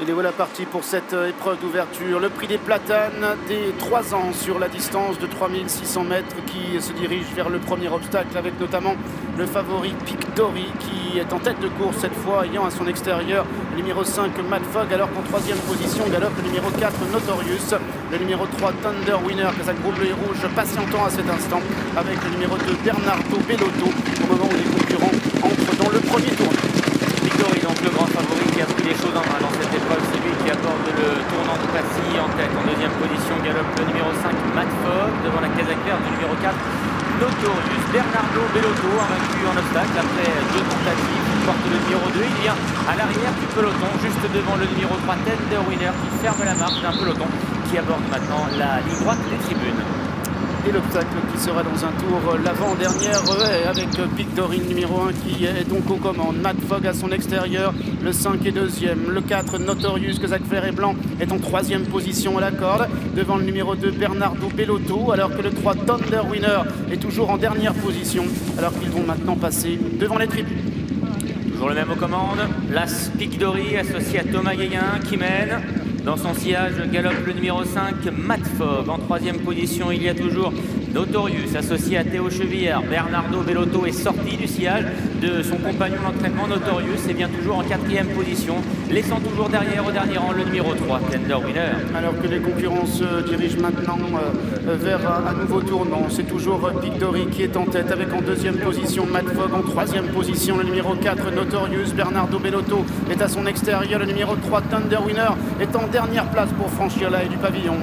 Et voilà parti pour cette épreuve d'ouverture. Le prix des platanes des 3 ans sur la distance de 3600 mètres qui se dirige vers le premier obstacle avec notamment le favori Pictory qui est en tête de course cette fois, ayant à son extérieur le numéro 5 Mad Fog, alors qu'en 3e position galope le numéro 4 Notorious, le numéro 3 Thunder Winner, Casaque Bleu et Rouge patientant à cet instant avec le numéro 2 Bernardo Bellotto au moment où les concurrents entrent dans le premier tour. Pictory, donc le grand favori qui a pris les choses en main dans cette épreuve, c'est lui qui aborde le tournant de Passy en tête. En 2e position galope le numéro 5 Mad Fog devant la casaque verte du numéro 4 Notorious. Bernardo Bellotto invaincu en obstacle après 2 tentatives, il porte le numéro 2, il vient à l'arrière du peloton juste devant le numéro 3 Thunder Winner qui ferme la marche d'un peloton qui aborde maintenant la ligne droite des tribunes. Et l'obstacle qui sera dans un tour l'avant-dernière avec Pictory numéro 1 qui est donc aux commandes. Mad Fog à son extérieur, le 5 est 2e, le 4 Notorious, Casaque vert et blanc est en 3e position à la corde, devant le numéro 2 Bernardo Bellotto, alors que le 3 Thunder Winner est toujours en dernière position, alors qu'ils vont maintenant passer devant les tribunes. Toujours le même aux commandes, l'As Pictory associé à Thomas Guéguin qui mène. Dans son sillage galope le numéro 5 Mad Fog. En 3e position, il y a toujours Notorious associé à Théo Chevillard. Bernardo Bellotto est sorti du sillage de son compagnon d'entraînement Notorious et bien toujours en 4e position, laissant toujours derrière au dernier rang le numéro 3 Thunder Winner. Alors que les concurrents se dirigent maintenant vers un nouveau tournant, c'est toujours Pictory qui est en tête avec en 2e position Mad Fog, en 3e position le numéro 4 Notorious. Bernardo Bellotto est à son extérieur, le numéro 3 Thunder Winner est en dernière place pour franchir la haie du pavillon.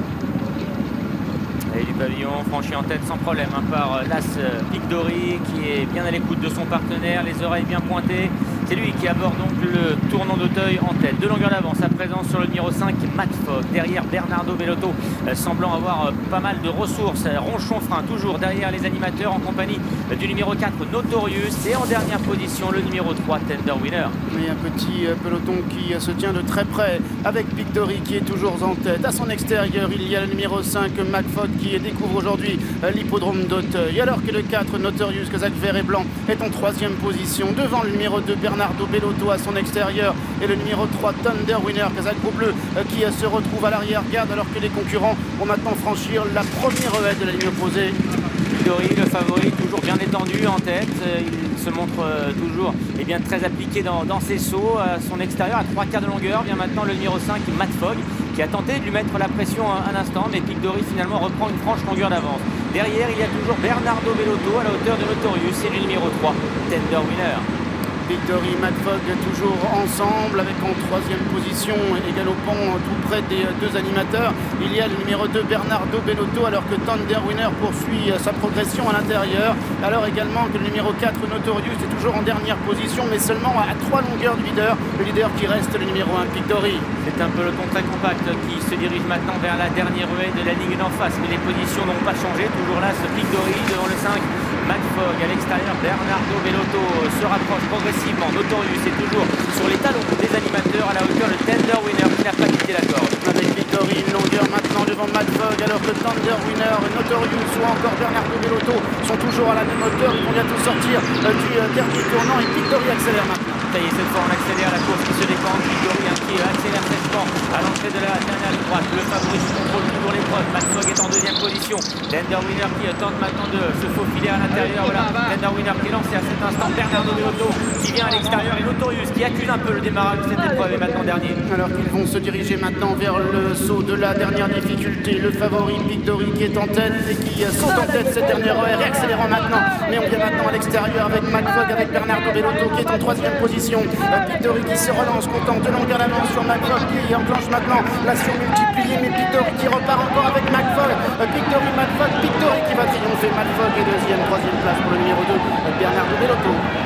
Et du pavillon franchi en tête sans problème par l'As Pictory qui est bien à l'écoute de son partenaire, les oreilles bien pointées. C'est lui qui aborde donc le tournant d'Auteuil en tête. De longueur d'avance à présent sur le numéro 5 Mad Fog. Derrière Bernardo Bellotto semblant avoir pas mal de ressources. Ronchon frein toujours derrière les animateurs en compagnie du numéro 4 Notorious. Et en dernière position le numéro 3 Thunder Winner. Mais un petit peloton qui se tient de très près avec Pictory qui est toujours en tête. À son extérieur il y a le numéro 5 Mad Fog qui découvre aujourd'hui l'hippodrome d'Auteuil, alors que le 4 Notorious, Casaque vert et blanc est en 3e position devant le numéro 2 Bernardo Bellotto à son extérieur et le numéro 3 Thunder Winner, Casaque bleu qui se retrouve à l'arrière-garde alors que les concurrents vont maintenant franchir la première haie de la ligne opposée. Pictory, le favori, toujours bien étendu en tête, il se montre toujours bien, très appliqué dans ses sauts. À son extérieur, à 3/4 de longueur, vient maintenant le numéro 5 Mad Fog qui a tenté de lui mettre la pression un instant, mais Pictory finalement reprend une franche longueur d'avance. Derrière, il y a toujours Bernardo Bellotto à la hauteur de Notorious et le numéro 3 Thunder Winner. Pictory, Mad Fog toujours ensemble avec en 3e position et galopant tout près des 2 animateurs. Il y a le numéro 2 Bernardo Bellotto alors que Thunder Winner poursuit sa progression à l'intérieur. Alors également que le numéro 4 Notorious est toujours en dernière position mais seulement à 3 longueurs du leader. Le leader qui reste le numéro 1 Pictory. C'est un peloton très compact qui se dirige maintenant vers la dernière haie de la ligne d'en face. Mais les positions n'ont pas changé. Toujours là ce Pictory devant le 5 Mad Fog. À l'extérieur, Bernardo Bellotto se rapproche progressivement. Notorious est toujours sur les talons des animateurs à la hauteur de Thunder Winner qui n'a pas quitté la corde. Avec Pictory, une longueur maintenant devant Mad Fog alors que Thunder Winner, Notorious ou encore Bernardo Bellotto sont toujours à la même hauteur. Ils vont bientôt sortir du dernier tournant et Pictory accélère maintenant. Ça y est, cette fois on accélère, la course qui se décante. Pictory qui accélère sèchement à l'entrée de la dernière ligne droite. Le favori qui contrôle toujours l'épreuve. Mad Fog est en 2e position. Thunder Winner qui tente maintenant de se faufiler à l'intérieur. Voilà, Thunder Winner qui est lancé à cet instant. Bernardo Bellotto qui vient à l'extérieur et Notorious qui accuse un peu le démarrage de cette épreuve et maintenant dernier. Alors qu'ils vont se diriger maintenant vers le saut de la dernière difficulté. Le favori Pictory qui est en tête et qui saute en tête cette dernière heure, réaccélérant maintenant. Mais on vient maintenant à l'extérieur avec Mad Fog, avec Bernardo Bellotto qui est en 3e position. Pictory qui se relance, content de longueur d'avance sur Mad Fog qui enclenche maintenant la surmultipliée. Mais Pictory qui repart encore avec Mad Fog. Pictory, Mad Fog, Pictory qui va triompher. Mad Fog est 2e, 3e place pour le numéro 2 Bernardo Bellotto.